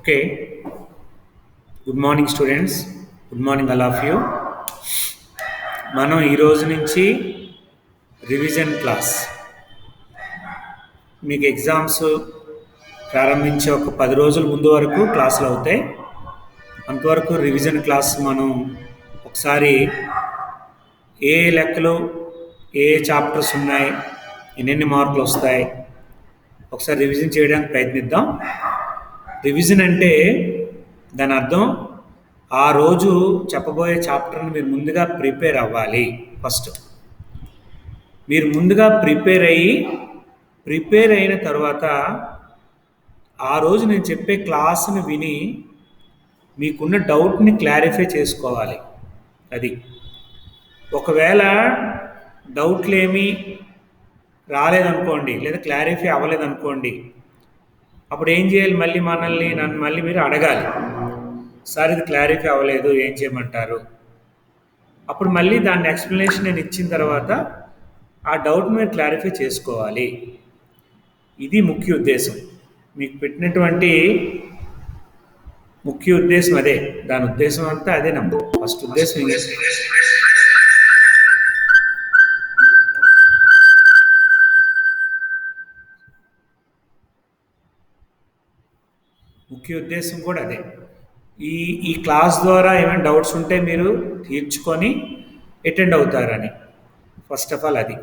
Okay. Good morning, students. Good morning, all of you. మనం ఈ రోజు నుంచి రివిజన్ క్లాస్ మీకు ఎగ్జామ్స్ ప్రారంభించే ఒక 10 రోజుల ముందు వరకు క్లాసులు అవుతాయి. అంతవరకు రివిజన్ క్లాస్ మనం ఒకసారి ఏ లెక్కలు ఏ చాప్టర్స్ ఉన్నాయి, ఎన్నెన్ని మార్కులు వస్తాయి, ఒకసారి రివిజన్ చేయడానికి ప్రయత్నిద్దాం. రివిజన్ అంటే దాని అర్థం ఆ రోజు చెప్పబోయే చాప్టర్ని మీరు ముందుగా ప్రిపేర్ అవ్వాలి. ఫస్ట్ మీరు ముందుగా ప్రిపేర్ అయిన తర్వాత ఆ రోజు నేను చెప్పే క్లాస్ని విని మీకున్న డౌట్ని క్లారిఫై చేసుకోవాలి. అది ఒకవేళ డౌట్లు ఏమీ రాలేదనుకోండి, లేదా క్లారిఫై అవ్వలేదనుకోండి, అప్పుడు ఏం చేయాలి? నన్ను మళ్ళీ మీరు అడగాలి, సార్ ఇది క్లారిఫై అవ్వలేదు, ఏం చేయమంటారు? అప్పుడు మళ్ళీ దాని ఎక్స్ప్లెనేషన్ నేను ఇచ్చిన తర్వాత ఆ డౌట్ మీరు క్లారిఫై చేసుకోవాలి. ఇది ముఖ్య ఉద్దేశం. మీకు పెట్టినటువంటి ముఖ్య ఉద్దేశం అదే. దాని ఉద్దేశం అంతా అదేనమ్మా. ఫస్ట్ ఉద్దేశం ముఖ్య ఉద్దేశం కూడా అదే. ఈ క్లాస్ ద్వారా ఏమైనా డౌట్స్ ఉంటే మీరు తీర్చుకొని అటెండ్ అవుతారని. ఫస్ట్ ఆఫ్ ఆల్ అది.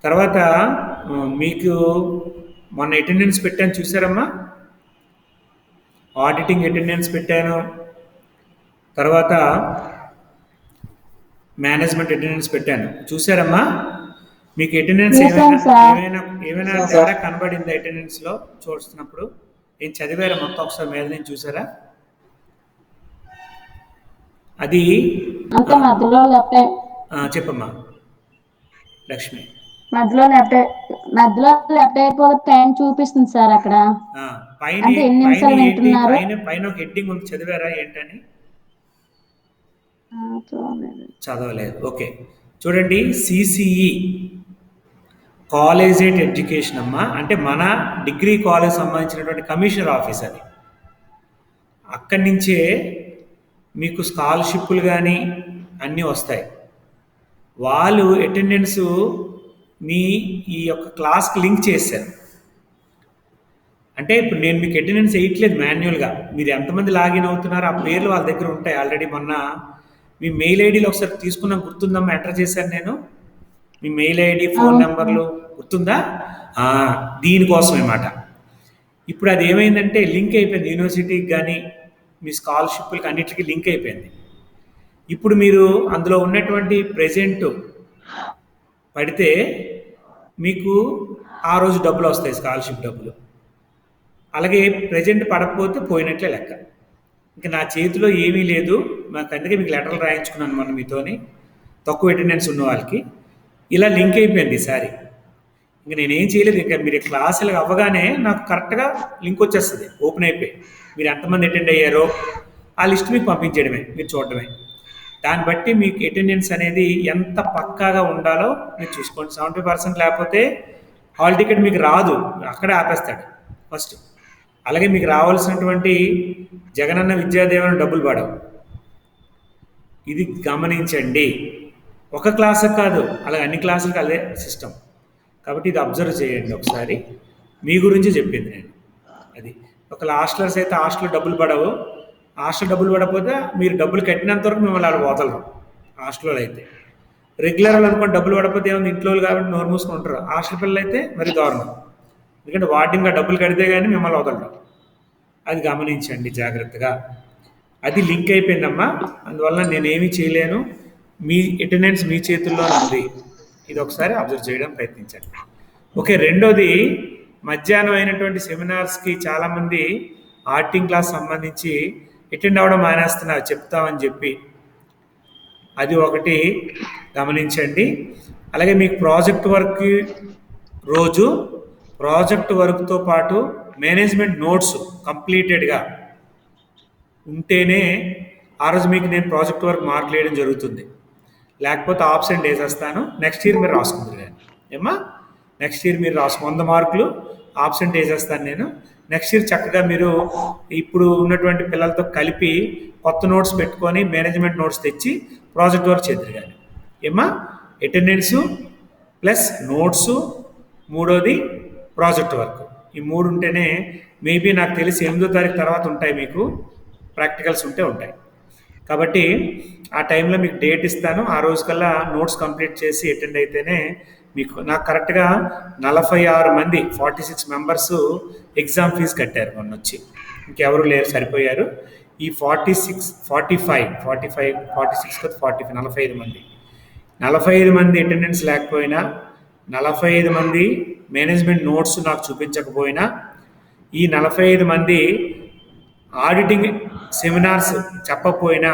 తర్వాత మీకు మొన్న అటెండెన్స్ పెట్టాను, చూసారమ్మా? ఆడిటింగ్ అటెండెన్స్ పెట్టాను, తర్వాత మేనేజ్మెంట్ అటెండెన్స్ పెట్టాను, చూసారమ్మా? మీకు అటెండెన్స్ ఏమైనా తేడా కనబడిందా? అటెండెన్స్లో చూస్తున్నప్పుడు ఏం చదివారా? మొత్తం ఒకసారి మీద నుంచి చూసారా? అది చెప్పమ్మా లక్ష్మి. మధ్యలో లెఫ్ట్ అయిపోతే చూపిస్తుంది సార్. అక్కడ పైన ఒక హెడ్డింగ్ ఉంది, చదివారా ఏంటని? చదవలేదు. ఓకే, చూడండి. సిసిఈ కాలేజేట్ ఎడ్యుకేషన్ అమ్మా, అంటే మన డిగ్రీ కాలేజ్ సంబంధించినటువంటి కమిషనర్ ఆఫీస్ అది. అక్కడి నుంచే మీకు స్కాలర్షిప్లు కానీ అన్నీ వస్తాయి. వాళ్ళు అటెండెన్స్ మీ ఈ యొక్క క్లాస్కి లింక్ చేశారు. అంటే ఇప్పుడు నేను మీకు అటెండెన్స్ వేయట్లేదు మాన్యువల్గా. మీరు ఎంతమంది లాగిన్ అవుతున్నారో ఆ పేర్లు వాళ్ళ దగ్గర ఉంటాయి ఆల్రెడీ. మొన్న మీ మెయిల్ ఐడీలో ఒకసారి తీసుకున్నా, గుర్తుందమ్మా? ఎంటర్ చేశాను నేను. మీ మెయిల్ ఐడి, ఫోన్ నెంబర్లు గుర్తుందా? దీనికోసం అన్నమాట. ఇప్పుడు అది ఏమైందంటే లింక్ అయిపోయింది. యూనివర్సిటీకి కానీ మీ స్కాలర్షిప్లకి అన్నిటికీ లింక్ అయిపోయింది. ఇప్పుడు మీరు అందులో ఉన్నటువంటి ప్రెజెంట్ పడితే మీకు ఆ రోజు డబ్బులు వస్తాయి, స్కాలర్షిప్ డబ్బులు. అలాగే ప్రెజెంట్ పడకపోతే పోయినట్లే లెక్క. ఇంకా నా చేతిలో ఏమీ లేదు. నాకు అందుకే మీకు లెటర్లు రాయించుకున్నాను మొన్న మీతోని, తక్కువ అటెండెన్స్ ఉన్న వాళ్ళకి. ఇలా లింక్ అయిపోయింది ఈసారి. ఇంకా నేనేం చేయలేదు. ఇంకా మీరు క్లాసులు అవ్వగానే నాకు కరెక్ట్గా లింక్ వచ్చేస్తుంది, ఓపెన్ అయిపోయి. మీరు ఎంతమంది అటెండ్ అయ్యారో ఆ లిస్ట్ మీకు పంపించడమే, మీరు చూడడమే. దాన్ని బట్టి మీకు అటెండెన్స్ అనేది ఎంత పక్కాగా ఉండాలో మీరు చూసుకోండి. 70% లేకపోతే హాల్ టికెట్ మీకు రాదు, అక్కడే ఆపేస్తాడు ఫస్ట్. అలాగే మీకు రావాల్సినటువంటి జగనన్న విద్యాదీవెన డబ్బులు పడవు. ఇది గమనించండి. ఒక క్లాసుకు కాదు, అలాగే అన్ని క్లాసులకు అదే సిస్టమ్. కాబట్టి ఇది అబ్జర్వ్ చేయండి ఒకసారి. మీ గురించి చెప్పింది నేను. అది ఒక హాస్టలర్స్ అయితే హాస్టల్ డబ్బులు పడవు. హాస్టల్ డబ్బులు పడకపోతే మీరు డబ్బులు కట్టినంత వరకు మిమ్మల్ని వాళ్ళు వదలరు. హాస్టల్లో అయితే రెగ్యులర్ అనుకోండి, డబ్బులు పడకపోతే ఏమైనా ఇంట్లో కాబట్టి నోరు మూసుకుంటారు. హాస్టల్ పిల్లలు అయితే మరి దారుణం, ఎందుకంటే వాటింగ్గా డబ్బులు కడితే కానీ మిమ్మల్ని వదలరు. అది గమనించండి జాగ్రత్తగా. అది లింక్ అయిపోయిందమ్మా, అందువల్ల నేనేమీ చేయలేను. మీ అటెండెన్స్ మీ చేతుల్లోనే ఉంది. ఇది ఒకసారి అబ్జర్వ్ చేయడం ప్రయత్నించండి. ఓకే. రెండోది, మధ్యాహ్నం అయినటువంటి సెమినార్స్కి చాలామంది ఆర్టింగ్ క్లాస్ సంబంధించి అటెండ్ అవ్వడం మానేస్తున్నారు, చెప్తామని చెప్పి. అది ఒకటి గమనించండి. అలాగే మీకు ప్రాజెక్ట్ వర్క్తో పాటు మేనేజ్మెంట్ నోట్స్ కంప్లీటెడ్గా ఉంటేనే ఆ రోజు మీకు నేను ప్రాజెక్ట్ వర్క్ మార్కులు వేయడం జరుగుతుంది. లేకపోతే ఆబ్సెంట్ వేసేస్తాను. నెక్స్ట్ ఇయర్ మీరు రాసుకుంటారు కానీ ఏమ్మా, నెక్స్ట్ ఇయర్ మీరు 100 మార్కులు ఆబ్సెంట్ వేసేస్తాను నేను. నెక్స్ట్ ఇయర్ చక్కగా మీరు ఇప్పుడు ఉన్నటువంటి పిల్లలతో కలిపి కొత్త నోట్స్ పెట్టుకొని మేనేజ్మెంట్ నోట్స్ తెచ్చి ప్రాజెక్ట్ వర్క్ చేద్దరు కానీ ఏమా అటెండెన్సు ప్లస్ నోట్సు మూడోది ప్రాజెక్ట్ వర్క్ ఈ మూడు ఉంటేనే మేబీ నాకు తెలిసి 8వ తారీఖు తర్వాత ఉంటాయి మీకు ప్రాక్టికల్స్ ఉంటాయి కాబట్టి ఆ టైంలో మీకు డేట్ ఇస్తాను ఆ రోజుకల్లా నోట్స్ కంప్లీట్ చేసి అటెండ్ అయితేనే మీకు నాకు కరెక్ట్గా 46 మంది 46 మెంబర్స్ ఎగ్జామ్ ఫీజు కట్టారు మొన్న వచ్చి ఇంకెవరు లేరు సరిపోయారు ఈ 45 మంది 45 మంది అటెండెన్స్ లేకపోయినా 45 మంది మేనేజ్మెంట్ నోట్స్ నాకు చూపించకపోయినా ఈ 45 మంది ఆడిటింగ్ సెమినార్స్ చెప్పకపోయినా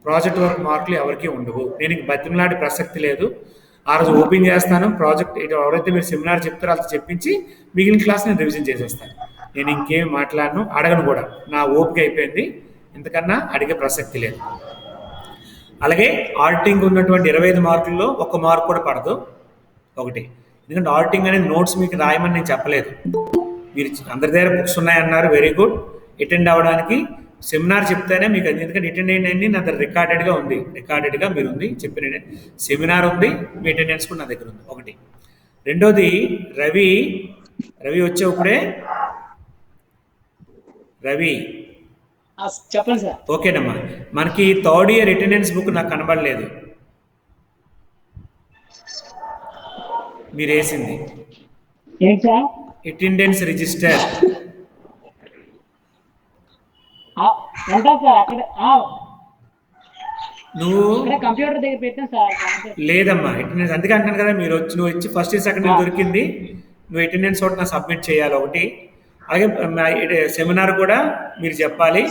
ప్రాజెక్ట్ వర్క్ మార్కులు ఎవరికి ఉండవు నేను ఇంక బతిమలాడే ప్రసక్తి లేదు ఆ రోజు ఓపెన్ చేస్తాను ప్రాజెక్ట్ ఎవరైతే మీరు సెమినార్ చెప్తారో వాళ్ళతో చెప్పించి మిగిలిన క్లాస్ నేను రివిజన్ చేసేస్తాను నేను ఇంకేం మాట్లాడను అడగను కూడా నా ఓపిక అయిపోయింది ఇంతకన్నా అడిగే ప్రసక్తి లేదు అలాగే ఆడిటింగ్ ఉన్నటువంటి 25 మార్కుల్లో 1 మార్క్ కూడా పడదు ఒకటి ఎందుకంటే ఆడిటింగ్ అనేది నోట్స్ మీకు రాయమని నేను చెప్పలేదు మీరు అందరి దగ్గర బుక్స్ ఉన్నాయన్నారు వెరీ గుడ్ అటెండ్ అవ్వడానికి సెమినార్ చెప్తేనే మీకు ఎందుకంటే అటెండ్ అయినన్ని నా దగ్గర రికార్డెడ్గా మీరు ఉంది చెప్పిన సెమినార్ ఉంది మీ అటెండెన్స్ కూడా నా దగ్గర ఉంది ఒకటి రెండోది రవి వచ్చేప్పుడే రవి చెప్పండి సార్ ఓకేనమ్మా మనకి 3rd ఇయర్ అటెండెన్స్ బుక్ నాకు కనబడలేదు మీరు వేసింది ఏంటి సార్ అటెండెన్స్ రిజిస్టర్ ఉంటా సార్ అక్కడ నువ్వు కంప్యూటర్ దగ్గర పెట్టాను సార్ లేదమ్మా అటెండెన్స్ అందుకే అంటాను కదా నువ్వు వచ్చి ఫస్ట్ ఇయర్ సెకండ్ ఇయర్ దొరికింది నువ్వు అటెండెన్స్ ఒకటి నాకు సబ్మిట్ చేయాలి ఒకటి అలాగే సెమినార్ కూడా మీరు చెప్పాలి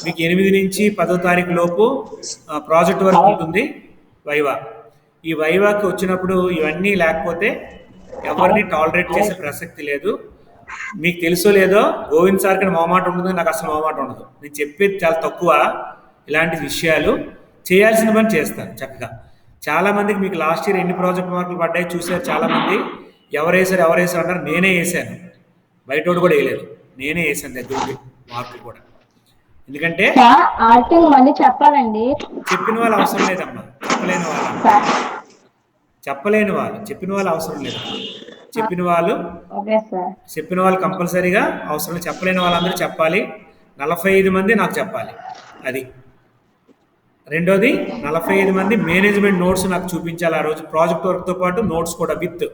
మీకు 8 నుంచి 10వ తారీఖు లోపు ప్రాజెక్ట్ వర్క్ ఉంటుంది వైవా ఈ వైవాకి వచ్చినప్పుడు ఇవన్నీ లేకపోతే ఎవరిని టాలరేట్ చేసే ప్రసక్తి లేదు మీకు తెలుసో లేదో గోవింద్ సార్ కానీ మొహమాట ఉండదు నాకు అసలు మొహమాట ఉండదు నేను చెప్పేది చాలా తక్కువ ఇలాంటి విషయాలు చేయాల్సిన పని చేస్తాను చక్కగా చాలామందికి మీకు లాస్ట్ ఇయర్ ఎన్ని ప్రాజెక్ట్ మార్కులు పడ్డాయి చూసారు చాలామంది ఎవరు వేసారు అన్నారు నేనే వేసాను బయటోడు కూడా వేయలేదు నేనే వేసాను దగ్గర మార్కులు కూడా ఎందుకంటే మళ్ళీ చెప్పాలండి చెప్పిన వాళ్ళు అవసరం లేదమ్మా చెప్పిన వాళ్ళు అవసరం లేదు చెప్పిన వాళ్ళు కంపల్సరీగా అవసరం లేదు చెప్పలేని వాళ్ళందరూ చెప్పాలి 45 మంది నాకు చెప్పాలి అది రెండోది 45 మంది మేనేజ్మెంట్ నోట్స్ నాకు చూపించాలి ఆ రోజు ప్రాజెక్ట్ వర్క్తో పాటు నోట్స్ కూడా విత్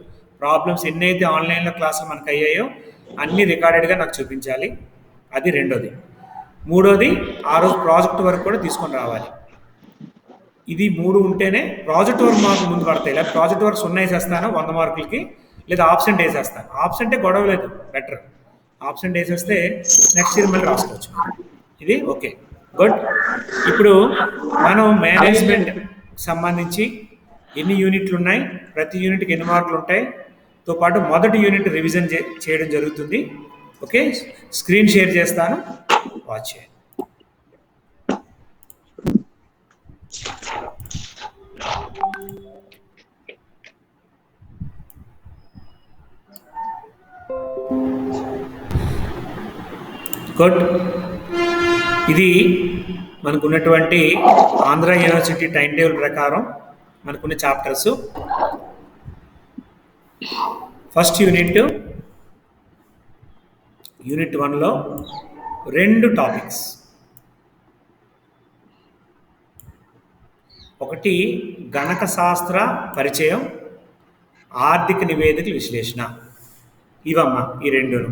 ప్రాబ్లమ్స్ ఎన్నైతే ఆన్లైన్లో క్లాసులు మనకు అయ్యాయో అన్నీ రికార్డెడ్గా నాకు చూపించాలి అది రెండోది మూడోది ఆ రోజు ప్రాజెక్ట్ వర్క్ కూడా తీసుకొని రావాలి ఇది 3 ఉంటేనే ప్రాజెక్ట్ వర్క్ మార్కులు ముందు పడతాయి లేదా ప్రాజెక్ట్ వర్క్స్ వేసేస్తాను 100 మార్కులకి లేదా ఆబ్సెంట్ వేసేస్తాను ఆబ్సెంటే గొడవ లేదు బెటర్ ఆబ్సెంట్ వేసేస్తే నెక్స్ట్ ఇయర్ మళ్ళీ రాసుకోవచ్చు ఇది ఓకే గుడ్ ఇప్పుడు మనం మేనేజ్మెంట్ సంబంధించి ఎన్ని యూనిట్లు ఉన్నాయి ప్రతి యూనిట్కి ఎన్ని మార్కులు ఉంటాయి తో పాటు మొదటి యూనిట్ రివిజన్ చేయడం జరుగుతుంది ఓకే స్క్రీన్ షేర్ చేస్తాను వాచ్ చేయండి గుడ్ ఇది మనకున్నటువంటి ఆంధ్ర యూనివర్సిటీ టైం టేబుల్ ప్రకారం మనకున్న చాప్టర్స్ ఫస్ట్ యూనిట్ 1లో 2 టాపిక్స్ ఒకటి గణక శాస్త్ర పరిచయం ఆర్థిక నివేదికల విశ్లేషణ ఇవమ్మా ఈ రెండును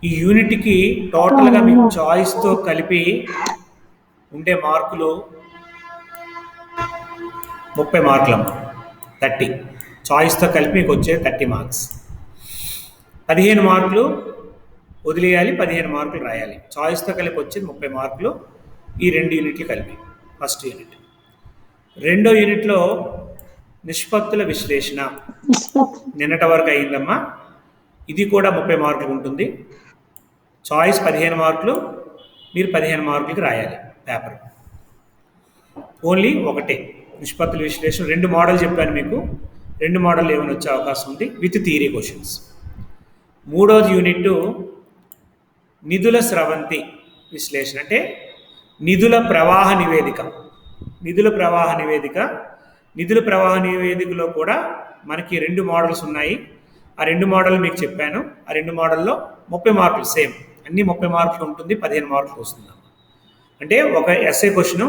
ఈ యూనిట్కి టోటల్గా మీకు చాయిస్తో కలిపి ఉండే మార్కులు 30 మార్కులమ్మా 30 చాయిస్తో కలిపి మీకు వచ్చే 30 మార్క్స్ 15 మార్కులు వదిలేయాలి 15 మార్కులు రాయాలి చాయిస్తో కలిపి వచ్చేది 30 మార్కులు ఈ 2 యూనిట్లు కలిపి ఫస్ట్ యూనిట్ రెండో యూనిట్లో నిష్పత్తుల విశ్లేషణ నిన్నటి వరకు అయిందమ్మా ఇది కూడా 30 మార్కులు ఉంటుంది చాయిస్ 15 మార్కులు మీరు 15 మార్కులకి రాయాలి పేపర్ ఓన్లీ ఒకటే నిష్పత్తుల విశ్లేషణ 2 మోడల్ చెప్పాను మీకు 2 మోడల్ ఏమైనా వచ్చే అవకాశం ఉంది విత్ థియరీ క్వశ్చన్స్ మూడోది యూనిట్ నిధుల స్రవంతి విశ్లేషణ అంటే నిధుల ప్రవాహ నివేదిక. నిధుల ప్రవాహ నివేదిక. నిధుల ప్రవాహ నివేదికలో కూడా మనకి 2 మోడల్స్ ఉన్నాయి. ఆ 2 మోడల్ మీకు చెప్పాను. ఆ 2 మోడల్లో 30 మార్కులు సేమ్, అన్ని 30 మార్కులు ఉంటుంది, 15 మార్కులు వస్తుంది. అంటే ఒక ఎస్ఏ క్వశ్చన్,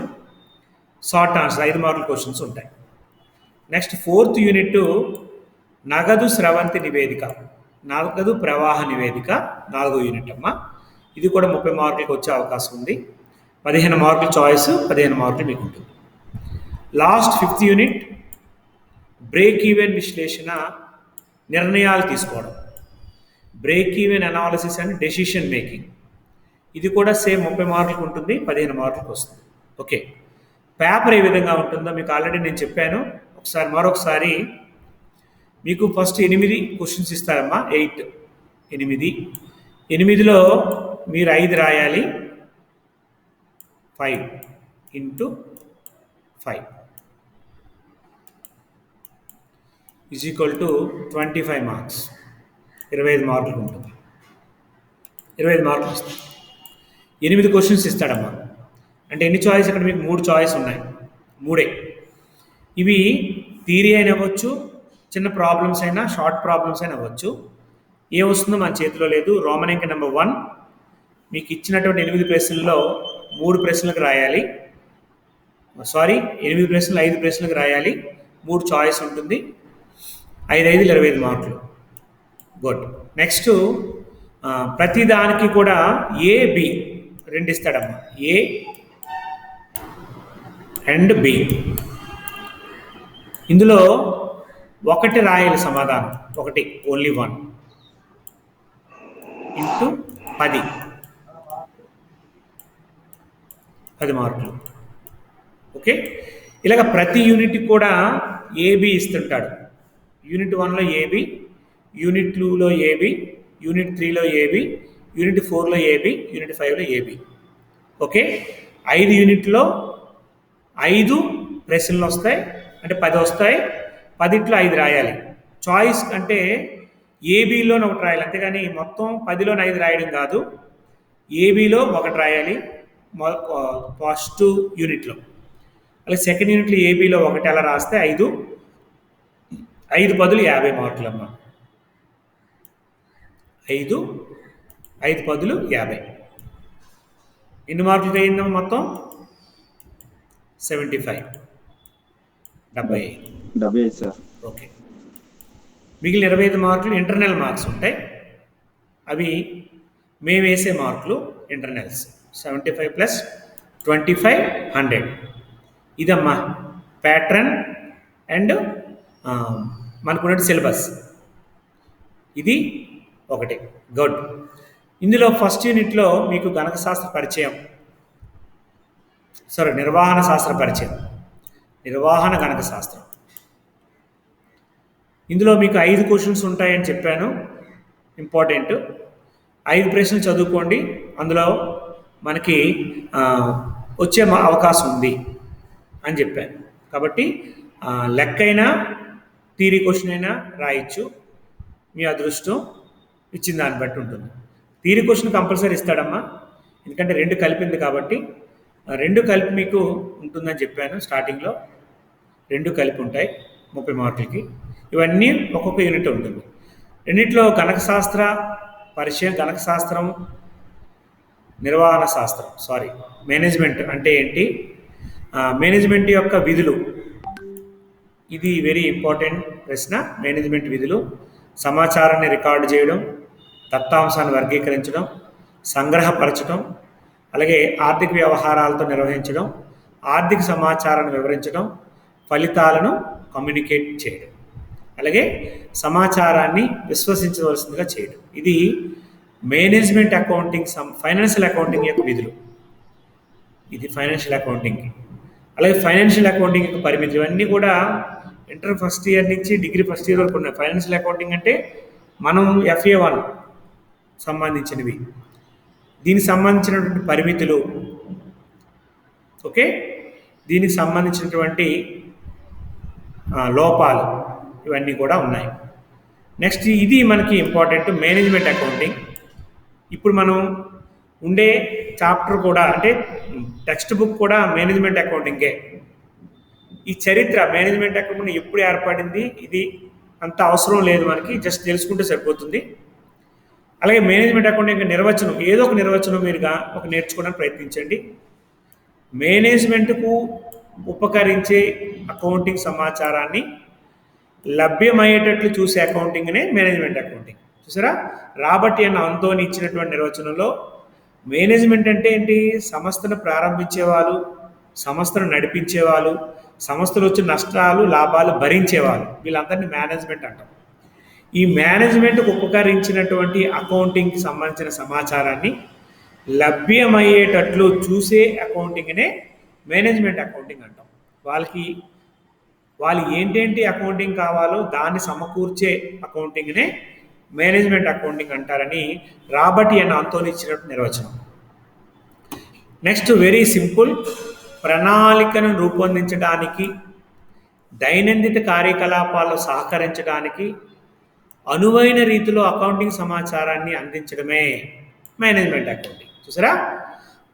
షార్ట్ ఆన్సర్ 5 మార్కుల క్వశ్చన్స్ ఉంటాయి. నెక్స్ట్ 4th యూనిట్ నగదు స్రవంతి నివేదిక, నగదు ప్రవాహ నివేదిక 4వ యూనిట్ అమ్మ. ఇది కూడా 30 మార్కులకు వచ్చే అవకాశం ఉంది. 15 మార్కులు చాయిస్, 15 మార్కులు మీకు ఉంటుంది. Last 5th unit break even విశ్లేషణ, నిర్ణయాలు తీసుకోవడం. Break even analysis and decision making. ఇది కూడా సేమ్ 30 మార్కులకు ఉంటుంది, 15 మార్కులకు వస్తుంది. ఓకే, పేపర్ ఏ విధంగా ఉంటుందో మీకు ఆల్రెడీ నేను చెప్పాను. మరొకసారి మీకు ఫస్ట్ 8 క్వశ్చన్స్ ఇస్తారమ్మా. 8లో మీరు 5 రాయాలి. 5 × 5 = 25 మార్క్స్. 25 మార్కులు ఉంటుంది. 25 మార్కులు వస్తాయి. 8 క్వశ్చన్స్ ఇస్తాడమ్మా. అంటే ఎన్ని చాయిస్? ఇక్కడ మీకు 3 చాయిస్ ఉన్నాయి. 3 ఇవి థియరీ అయినా అవ్వచ్చు, చిన్న ప్రాబ్లమ్స్ అయినా, షార్ట్ ప్రాబ్లమ్స్ అయినా అవ్వచ్చు. ఏ వస్తుందో మన చేతిలో లేదు. రోమన్ అంకె నెంబర్ 1 మీకు ఇచ్చినటువంటి 8 ప్రశ్నల్లో 3 ప్రశ్నలకు రాయాలి. 8 ప్రశ్నలు 5 ప్రశ్నలకు రాయాలి. 3 చాయిస్ ఉంటుంది. 5 5 25 మార్కులు. గుడ్. నెక్స్ట్ ప్రతి దానికి కూడా ఏ బి 2 ఇస్తాడమ్మా. A and B. ఇందులో 1 రాయాలి సమాధానం. 1 ఓన్లీ 1 × 10 మార్కులు. ఓకే, ఇలాగ ప్రతి యూనిట్ కూడా ఏబి ఇస్తుంటాడు. యూనిట్ 1లో ఏబి, యూనిట్ 2లో ఏబి, యూనిట్ 3లో ఏబి, యూనిట్ 4లో ఏబి, యూనిట్ 5లో ఏబి. ఓకే, 5 యూనిట్లో 5 ప్రశ్నలు వస్తాయి. అంటే 10 వస్తాయి. 10లో 5 రాయాలి. చాయిస్ అంటే ఏబిలోనే 1 రాయాలి, అంతేగాని మొత్తం 10లోనే 5 రాయడం కాదు. ఏబిలో 1 రాయాలి ఫస్ట్ యూనిట్లో. అలాగే సెకండ్ యూనిట్లో ఏబిలో 1 అలా రాస్తే 5 10 50 మార్కులు అమ్మా. 5 10 50. ఎన్ని మార్కులు అయిందమ్మా మొత్తం? 75. 75 సార్. ఓకే, మిగిలిన 25 మార్కులు ఇంటర్నల్ మార్క్స్ ఉంటాయి. అవి మేము వేసే మార్కులు ఇంటర్నల్స్. 75 + 25 100. ఇదమ్మా ప్యాటర్న్ అండ్ మనకున్న సిలబస్. ఇది 1. గుడ్. ఇందులో ఫస్ట్ యూనిట్లో మీకు గణక శాస్త్ర పరిచయం, నిర్వహణ శాస్త్ర పరిచయం, నిర్వహణ గణక శాస్త్రం. ఇందులో మీకు 5 క్వశ్చన్స్ ఉంటాయని చెప్పాను. ఇంపార్టెంట్. 5 ప్రశ్నలు చదువుకోండి. అందులో మనకి వచ్చే అవకాశం ఉంది అని చెప్పాను. కాబట్టి లెక్కైనా థియరీ క్వశ్చన్ అయినా రాయొచ్చు. మీ అదృష్టం ఇచ్చిన దాన్ని బట్టి ఉంటుంది. థియరీ క్వశ్చన్ కంపల్సరీ ఇస్తాడమ్మా, ఎందుకంటే 2 కలిపింది కాబట్టి. 2 కలిపి మీకు ఉంటుందని చెప్పాను స్టార్టింగ్లో. 2 కలిపి ఉంటాయి 30 మార్కులకి. ఇవన్నీ ఒక్కొక్క యూనిట్ ఉంటుంది. రెండిట్లో గణక శాస్త్ర పరిచయం, గణక శాస్త్రం, నిర్వహణ శాస్త్రం, మేనేజ్మెంట్ అంటే ఏంటి, మేనేజ్మెంట్ యొక్క విధులు. ఇది వెరీ ఇంపార్టెంట్ ప్రశ్న. మేనేజ్మెంట్ విధులు: సమాచారాన్ని రికార్డు చేయడం, దత్తాంశాన్ని వర్గీకరించడం, సంగ్రహపరచడం, అలాగే ఆర్థిక వ్యవహారాలతో నిర్వహించడం, ఆర్థిక సమాచారాన్ని వివరించడం, ఫలితాలను కమ్యూనికేట్ చేయడం, అలాగే సమాచారాన్ని విశ్వసించవలసిందిగా చేయడం. ఇది మేనేజ్మెంట్ అకౌంటింగ్, ఫైనాన్షియల్ అకౌంటింగ్ యొక్క విధులు. ఇది ఫైనాన్షియల్ అకౌంటింగ్. అలాగే ఫైనాన్షియల్ అకౌంటింగ్ యొక్క పరిమితులు ఇవన్నీ కూడా ఇంటర్ ఫస్ట్ ఇయర్ నుంచి డిగ్రీ ఫస్ట్ ఇయర్ వరకు ఉన్నాయి. ఫైనాన్షియల్ అకౌంటింగ్ అంటే మనం FA1 సంబంధించినవి. దీనికి సంబంధించినటువంటి పరిమితులు, ఓకే, దీనికి సంబంధించినటువంటి లోపాలు ఇవన్నీ కూడా ఉన్నాయి. నెక్స్ట్ ఇది మనకి ఇంపార్టెంట్ మేనేజ్మెంట్ అకౌంటింగ్. ఇప్పుడు మనం ఉండే చాప్టర్ కూడా అంటే టెక్స్ట్ బుక్ కూడా మేనేజ్మెంట్ అకౌంటింగే. ఈ చరిత్ర మేనేజ్మెంట్ అకౌంటింగ్ ఎప్పుడు ఏర్పడింది ఇది అంత అవసరం లేదు, మనకి జస్ట్ తెలుసుకుంటే సరిపోతుంది. అలాగే మేనేజ్మెంట్ అకౌంటింగ్ నిర్వచనం, ఏదో ఒక నిర్వచనం మీరుగా ఒక నేర్చుకోవడానికి ప్రయత్నించండి. మేనేజ్మెంట్కు ఉపకరించే అకౌంటింగ్ సమాచారాన్ని లభ్యమయ్యేటట్లు చూసే అకౌంటింగ్నే మేనేజ్మెంట్ అకౌంటింగ్. చూసారా, రాబర్ట్ ఎన్ అంతోని ఇచ్చినటువంటి నిర్వచనంలో మేనేజ్మెంట్ అంటే ఏంటి? సంస్థను ప్రారంభించేవాళ్ళు, సంస్థను నడిపించేవాళ్ళు, సంస్థలు వచ్చిన నష్టాలు లాభాలు భరించేవాళ్ళు, వీళ్ళందరినీ మేనేజ్మెంట్ అంటాం. ఈ మేనేజ్మెంట్కు ఉపకరించినటువంటి అకౌంటింగ్కి సంబంధించిన సమాచారాన్ని లభ్యమయ్యేటట్లు చూసే అకౌంటింగ్నే మేనేజ్మెంట్ అకౌంటింగ్ అంటాం. వాళ్ళు ఏంటేంటి అకౌంటింగ్ కావాలో దాన్ని సమకూర్చే అకౌంటింగ్నే మేనేజ్మెంట్ అకౌంటింగ్ అంటారని రాబర్ట్ ఎన్ అంతోని ఇచ్చినటువంటి నిర్వచనం. నెక్స్ట్ వెరీ సింపుల్, ప్రణాళికను రూపొందించడానికి, దైనందిన కార్యకలాపాల్లో సహకరించడానికి అనువైన రీతిలో అకౌంటింగ్ సమాచారాన్ని అందించడమే మేనేజ్మెంట్ అకౌంటింగ్. చూసారా,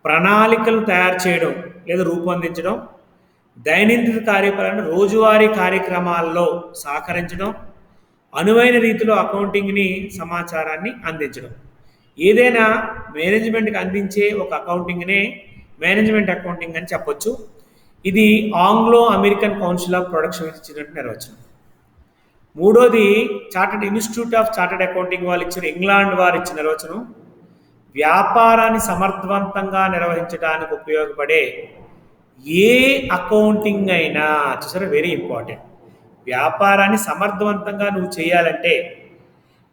ప్రణాళికలు తయారు చేయడం లేదా రూపొందించడం, దైనందిన కార్యకలాపాలను రోజువారీ కార్యక్రమాల్లో సహకరించడం, అనువైన రీతిలో అకౌంటింగ్ని సమాచారాన్ని అందించడం, ఏదైనా మేనేజ్మెంట్కి అందించే ఒక అకౌంటింగ్నే మేనేజ్మెంట్ అకౌంటింగ్ అని చెప్పొచ్చు. ఇది Anglo American council of production ఇచ్చినట్టు నిర్వచనం. మూడోది chartered institute of chartered accounting వాళ్ళు ఇచ్చిన, ఇంగ్లాండ్ వారు ఇచ్చిన నిర్వచనం, వ్యాపారాన్ని సమర్థవంతంగా నిర్వహించడానికి ఉపయోగపడే ఏ అకౌంటింగ్ అయినా, చూసారా వెరీ ఇంపార్టెంట్, వ్యాపారాన్ని సమర్థవంతంగా నువ్వు చేయాలంటే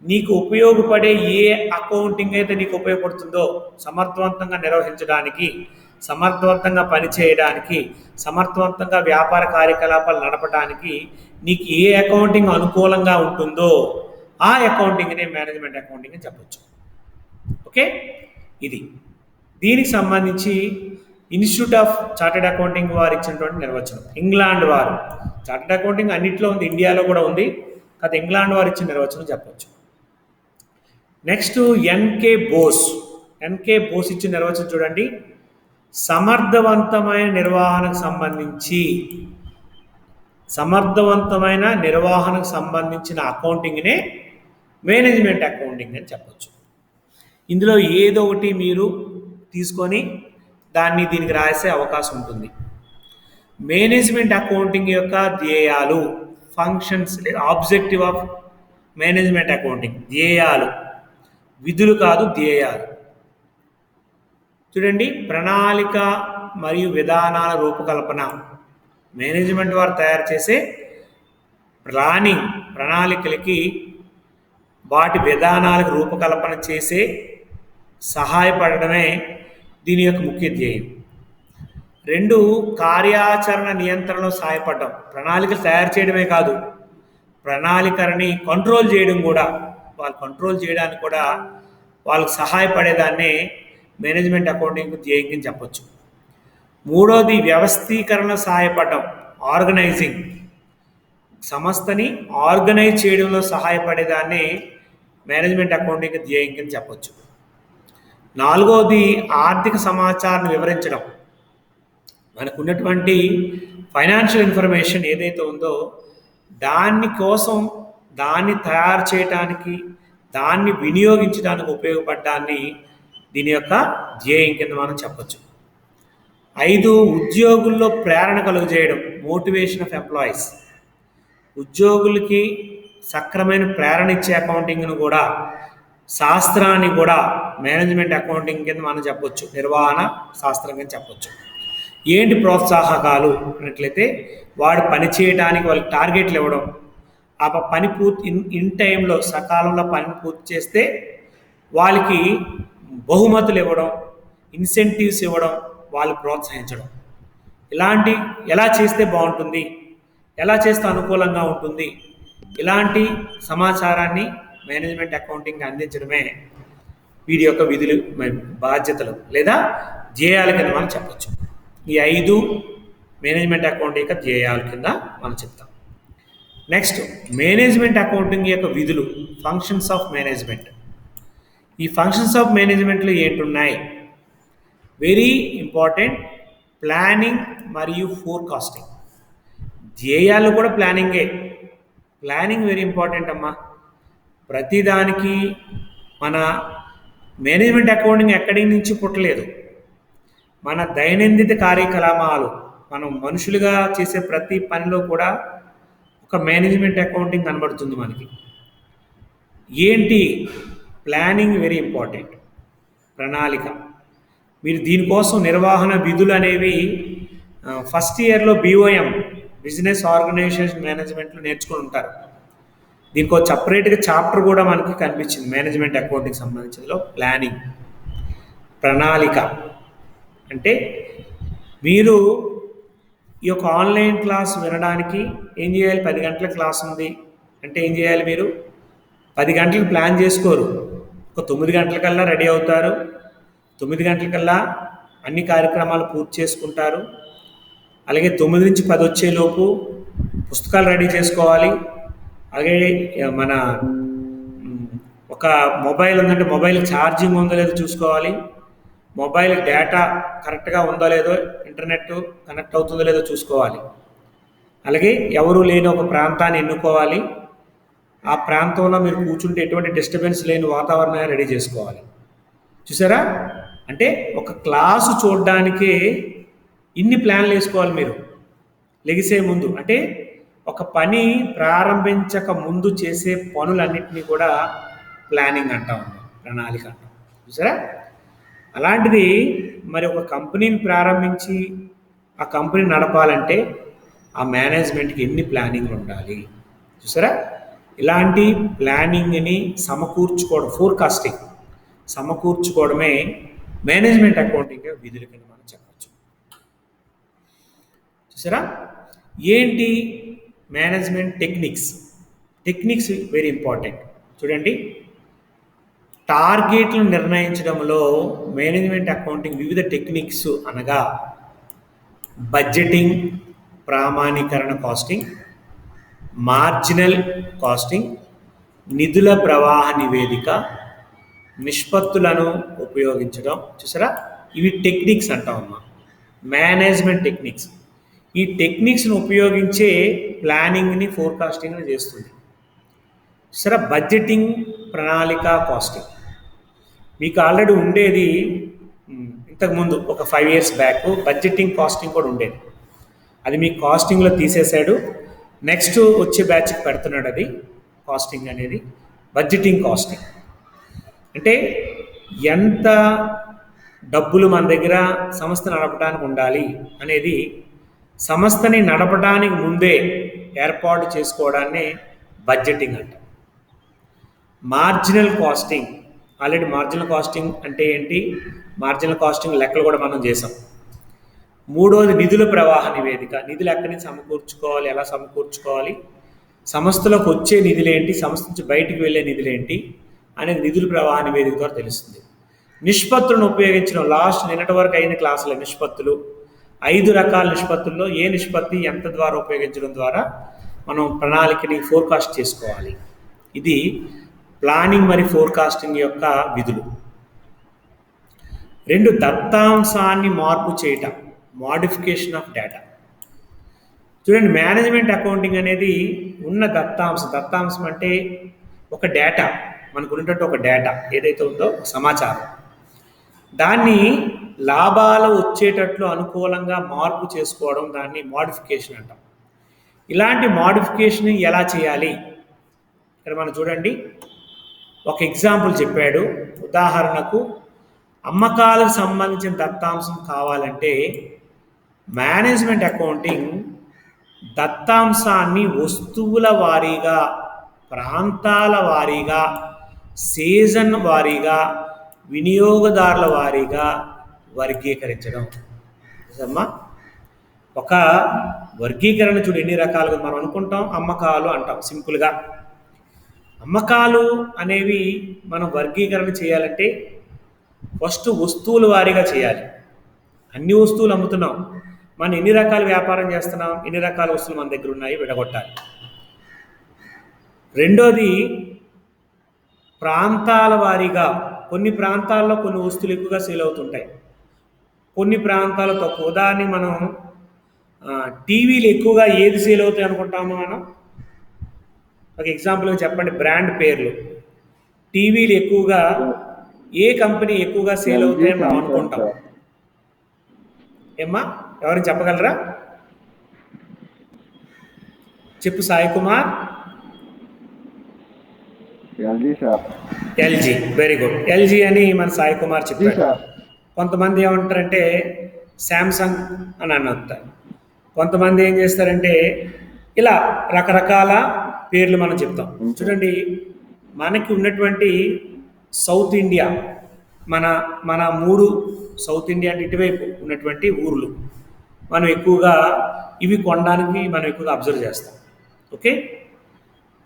నీకు ఉపయోగపడే ఏ అకౌంటింగ్ అయితే నీకు ఉపయోగపడుతుందో, సమర్థవంతంగా నిర్వహించడానికి, సమర్థవంతంగా పనిచేయడానికి, సమర్థవంతంగా వ్యాపార కార్యకలాపాలు నడపడానికి నీకు ఏ అకౌంటింగ్ అనుకూలంగా ఉంటుందో ఆ అకౌంటింగ్నే మేనేజ్మెంట్ అకౌంటింగ్ అని చెప్పొచ్చు. ఓకే, ఇది దీనికి సంబంధించి ఇన్స్టిట్యూట్ ఆఫ్ చార్టర్డ్ అకౌంటింగ్ వారు ఇచ్చినటువంటి నిర్వచనం. ఇంగ్లాండ్ వారు, చార్టర్డ్ అకౌంటింగ్ అన్నింటిలో ఉంది, ఇండియాలో కూడా ఉంది, కాదు ఇంగ్లాండ్ వారు ఇచ్చిన నిర్వచనం చెప్పొచ్చు. నెక్స్ట్ ఎన్కే బోస్ ఇచ్చిన నిర్వచనం చూడండి, సమర్థవంతమైన నిర్వహణకు సంబంధించిన అకౌంటింగ్నే మేనేజ్మెంట్ అకౌంటింగ్ అని చెప్పొచ్చు. ఇందులో ఏదో ఒకటి మీరు తీసుకొని దాన్ని దీనికి రాసే అవకాశం ఉంటుంది. మేనేజ్మెంట్ అకౌంటింగ్ యొక్క ధ్యేయాలు, ఫంక్షన్స్ లేదా ఆబ్జెక్టివ్ ఆఫ్ మేనేజ్మెంట్ అకౌంటింగ్, ధ్యేయాలు, విధులు కాదు ధ్యేయాలు. చూడండి, ప్రణాళిక మరియు విధానాల రూపకల్పన, మేనేజ్మెంట్ వారు తయారు చేసే ప్రణాళికలకి వాటి విధానాలకు రూపకల్పన చేసే సహాయపడడమే దీని యొక్క ముఖ్య ధ్యేయం. 2, కార్యాచరణ నియంత్రణలో సహాయపడడం, ప్రణాళికలు తయారు చేయడమే కాదు, ప్రణాళికని కంట్రోల్ చేయడం కూడా, వాళ్ళు కంట్రోల్ చేయడానికి కూడా వాళ్ళకి సహాయపడేదాన్నే మేనేజ్మెంట్ అకౌంటింగ్ ధ్యేయం చెప్పొచ్చు. 3వది వ్యవస్థీకరణలో సహాయపడడం, ఆర్గనైజింగ్, సంస్థని ఆర్గనైజ్ చేయడంలో సహాయపడేదాన్ని మేనేజ్మెంట్ అకౌంటింగ్ ధ్యేయం చెప్పొచ్చు. 4వది ఆర్థిక సమాచారాన్ని వివరించడం, మనకు ఉన్నటువంటి ఫైనాన్షియల్ ఇన్ఫర్మేషన్ ఏదైతే ఉందో దాన్ని తయారు చేయడానికి, దాన్ని వినియోగించడానికి ఉపయోగపడడాన్ని దీని యొక్క ధ్యేయం కింద మనం చెప్పొచ్చు. 5, ఉద్యోగుల్లో ప్రేరణ కలుగజేయడం, మోటివేషన్ ఆఫ్ ఎంప్లాయీస్, ఉద్యోగులకి సక్రమైన ప్రేరణ ఇచ్చే అకౌంటింగ్ను కూడా, శాస్త్రాన్ని కూడా మేనేజ్మెంట్ అకౌంటింగ్ కింద మనం చెప్పొచ్చు, నిర్వహణ శాస్త్రం కింద చెప్పొచ్చు. ఏంటి ప్రోత్సాహకాలు అన్నట్లయితే, వాడు పని చేయడానికి వాళ్ళకి టార్గెట్లు ఇవ్వడం, ఆ పని పూర్తి ఇన్ టైంలో సకాలంలో పని పూర్తి చేస్తే వాళ్ళకి బహుమతులు ఇవ్వడం, ఇన్సెంటివ్స్ ఇవ్వడం, వాళ్ళు ప్రోత్సహించడం, ఇలాంటి ఎలా చేస్తే బాగుంటుంది, ఎలా చేస్తే అనుకూలంగా ఉంటుంది, ఇలాంటి సమాచారాన్ని మేనేజ్మెంట్ అకౌంటింగ్ అందించడమే వీడి యొక్క విధులు, బాధ్యతలు లేదా ధ్యేయాల కింద మనం చెప్పచ్చు. ఈ 5 మేనేజ్మెంట్ అకౌంటింగ్ యొక్క ధ్యేయాల కింద మనం చెప్తాం. నెక్స్ట్, మేనేజ్మెంట్ అకౌంటింగ్ యొక్క విధులు, ఫంక్షన్స్ ఆఫ్ మేనేజ్మెంట్. ఈ ఫంక్షన్స్ ఆఫ్ మేనేజ్మెంట్లో ఏంటున్నాయి వెరీ ఇంపార్టెంట్ ప్లానింగ్ మరియు ఫోర్కాస్టింగ్. ధ్యేయాలు కూడా ప్లానింగే. ప్లానింగ్ వెరీ ఇంపార్టెంట్ అమ్మా. ప్రతిదానికి మన మేనేజ్మెంట్ అకౌంటింగ్ ఎక్కడి నుంచి పుట్టలేదు. మన దైనందిన కార్యకలాపాలు, మనం మనుషులుగా చేసే ప్రతి పనిలో కూడా ఒక మేనేజ్మెంట్ అకౌంటింగ్ కనబడుతుంది మనకి. ఏంటి ప్లానింగ్ వెరీ ఇంపార్టెంట్. ప్రణాళిక. మీరు దీనికోసం నిర్వహణ విధులు అనేవి ఫస్ట్ ఇయర్లో BOM బిజినెస్ ఆర్గనైజేషన్ మేనేజ్మెంట్లో నేర్చుకుని ఉంటారు. దీనికి ఒక సపరేట్గా చాప్టర్ కూడా మనకి కనిపించింది మేనేజ్మెంట్ అకౌంటింగ్ సంబంధించినలో. ప్లానింగ్, ప్రణాళిక. అంటే మీరు ఈ యొక్క ఆన్లైన్ క్లాస్ వినడానికి ఏం చేయాలి? 10 గంటల క్లాస్ ఉంది అంటే ఏం చేయాలి? మీరు 10 గంటలకు ప్లాన్ చేసుకోరు. ఒక 9 గంటలకల్లా రెడీ అవుతారు. 9 గంటలకల్లా అన్ని కార్యక్రమాలు పూర్తి చేసుకుంటారు. అలాగే 9 నుంచి 10 వచ్చేలోపు పుస్తకాలు రెడీ చేసుకోవాలి. అలాగే మన ఒక మొబైల్ ఉందంటే మొబైల్ ఛార్జింగ్ ఉందో లేదో చూసుకోవాలి. మొబైల్ డేటా కరెక్ట్గా ఉందో లేదో, ఇంటర్నెట్ కనెక్ట్ అవుతుందో లేదో చూసుకోవాలి. అలాగే ఎవరు లేని ఒక ప్రాంతాన్ని ఎన్నుకోవాలి. ఆ ప్రాంతంలో మీరు కూర్చుంటే ఎటువంటి డిస్టర్బెన్స్ లేని వాతావరణాన్ని రెడీ చేసుకోవాలి. చూసారా? అంటే ఒక క్లాసు చూడడానికే ఇన్ని ప్లాన్లు వేసుకోవాలి మీరు లెగిసే ముందు. అంటే ఒక పని ప్రారంభించక ముందు చేసే పనులన్నింటినీ కూడా ప్లానింగ్ అంటాం, ప్రణాళిక అంటాం. చూసారా? అలాంటిది మరి ఒక కంపెనీని ప్రారంభించి ఆ కంపెనీ నడపాలంటే ఆ మేనేజ్మెంట్కి ఎన్ని ప్లానింగ్లు ఉండాలి. చూసారా? ఇలాంటి ప్లానింగ్ని సమకూర్చుకోవడం, ఫోర్కాస్టింగ్ సమకూర్చుకోవడమే మేనేజ్మెంట్ అకౌంటింగ్ విధుల కింద మనం చెప్పచ్చు. చూసారా? ఏంటి management techniques? Techniques very important. చూడండి, టార్గెట్లు నిర్ణయించడంలో మేనేజ్మెంట్ అకౌంటింగ్ వివిధ టెక్నిక్స్ అనగా బడ్జెటింగ్, ప్రామాణీకరణ కాస్టింగ్, మార్జినల్ కాస్టింగ్, నిధుల ప్రవాహ నివేదిక, నిష్పత్తులను ఉపయోగించడం. చూసారా? ఇవి టెక్నిక్స్ అంటామమ్మా, మేనేజ్మెంట్ టెక్నిక్స్. ఈ టెక్నిక్స్ను ఉపయోగించే ప్లానింగ్ని, ఫోర్కాస్టింగ్ని చేస్తుంది. చూసారా? బడ్జెటింగ్, ప్రణాళిక, కాస్టింగ్ మీకు ఆల్రెడీ ఉండేది. ఇంతకుముందు ఒక 5 years బ్యాక్ బడ్జెటింగ్, కాస్టింగ్ కూడా ఉండేది. అది మీ కాస్టింగ్లో తీసేశాడు. నెక్స్ట్ వచ్చే బ్యాచ్కి పెడుతున్నాడు అది కాస్టింగ్ అనేది. బడ్జెటింగ్, కాస్టింగ్ అంటే ఎంత డబ్బులు మన దగ్గర సంస్థ నడపడానికి ఉండాలి అనేది సంస్థని నడపడానికి ముందే ఏర్పాటు చేసుకోవడాన్ని బడ్జెటింగ్ అంటాం. Marginal casting, already marginal casting అంటే ఏంటి, మార్జినల్ కాస్టింగ్ లెక్కలు కూడా మనం చేసాం. మూడోది నిధుల ప్రవాహ నివేదిక. నిధులు ఎక్కడి నుంచి సమకూర్చుకోవాలి, ఎలా సమకూర్చుకోవాలి, సంస్థలోకి వచ్చే నిధులేంటి, సంస్థ నుంచి బయటికి వెళ్ళే నిధులేంటి అనేది నిధుల ప్రవాహ నివేదిక ద్వారా తెలుస్తుంది. నిష్పత్తులను ఉపయోగించడం, లాస్ట్ నిన్నటి వరకు అయిన క్లాసుల నిష్పత్తులు, 5 రకాల నిష్పత్తుల్లో ఏ నిష్పత్తి ఎంత ద్వారా ఉపయోగించడం ద్వారా మనం ప్రణాళికని ఫోర్కాస్ట్ చేసుకోవాలి. ఇది ప్లానింగ్ మరియు ఫోర్కాస్టింగ్ యొక్క విధులు. 2 దత్తాంశాన్ని మార్పు చేయటం, మోడిఫికేషన్ ఆఫ్ డేటా. చూడండి, మేనేజ్మెంట్ అకౌంటింగ్ అనేది ఉన్న దత్తాంశం అంటే ఒక డేటా, మనకు ఉన్నటువంటి ఒక డేటా ఏదైతే ఉందో సమాచారం, దాన్ని లాభాలు వచ్చేటట్లు అనుకూలంగా మార్పు చేసుకోవడం, దాన్ని మోడిఫికేషన్ అంటాం. ఇలాంటి మోడిఫికేషన్ ఎలా చేయాలి? ఇక్కడ మనం చూడండి, ఒక ఎగ్జాంపుల్ చెప్పాడు. ఉదాహరణకు అమ్మకాలకు సంబంధించిన దత్తాంశం కావాలంటే మేనేజ్మెంట్ అకౌంటింగ్ దత్తాంశాన్ని వస్తువుల వారీగా, ప్రాంతాల వారీగా, సీజన్ వారీగా, వినియోగదారుల వారీగా వర్గీకరించడం. అమ్మా, ఒక వర్గీకరణ చూడు ఎన్ని రకాలుగా మనం అనుకుంటాం. అమ్మకాలు అంటాం సింపుల్గా. అమ్మకాలు అనేవి మనం వర్గీకరణ చేయాలంటే ఫస్ట్ వస్తువుల వారీగా చేయాలి. అన్ని వస్తువులు అమ్ముతున్నాం, మనం ఎన్ని రకాల వ్యాపారం చేస్తున్నాం, ఎన్ని రకాల వస్తువులు మన దగ్గర ఉన్నాయి విడగొట్టాలి. రెండోది ప్రాంతాల వారీగా, కొన్ని ప్రాంతాల్లో కొన్ని వస్తువులు ఎక్కువగా సేల్ అవుతుంటాయి, కొన్ని ప్రాంతాల్లో తక్కువ. ఉదాహరణకి మనం టీవీలు ఎక్కువగా ఏది సేల్ అవుతాయి అనుకుంటాము మనం? ఒక ఎగ్జాంపుల్గా చెప్పండి, బ్రాండ్ పేర్లు. టీవీలు ఎక్కువగా ఏ కంపెనీ ఎక్కువగా సేల్ అవుతాయని మనం అనుకుంటాం? ఏమ్మా, ఎవరైనా చెప్పగలరా? చెప్పు Sai Kumar. LG sir. LG, very good. LG అని మన సాయి కుమార్ చెప్పాడు. కొంతమంది ఏమంటారంటే శాంసంగ్ అని అంటారు. కొంతమంది ఏం చేస్తారంటే ఇలా రకరకాల పేర్లు మనం చెప్తాం. చూడండి, మనకి ఉన్నటువంటి సౌత్ ఇండియా, మన మన 3 సౌత్ ఇండియా అంటే ఇటువైపు ఉన్నటువంటి ఊర్లు మనం ఎక్కువగా ఇవి కొనడానికి మనం ఎక్కువగా అబ్జర్వ్ చేస్తాం. ఓకే,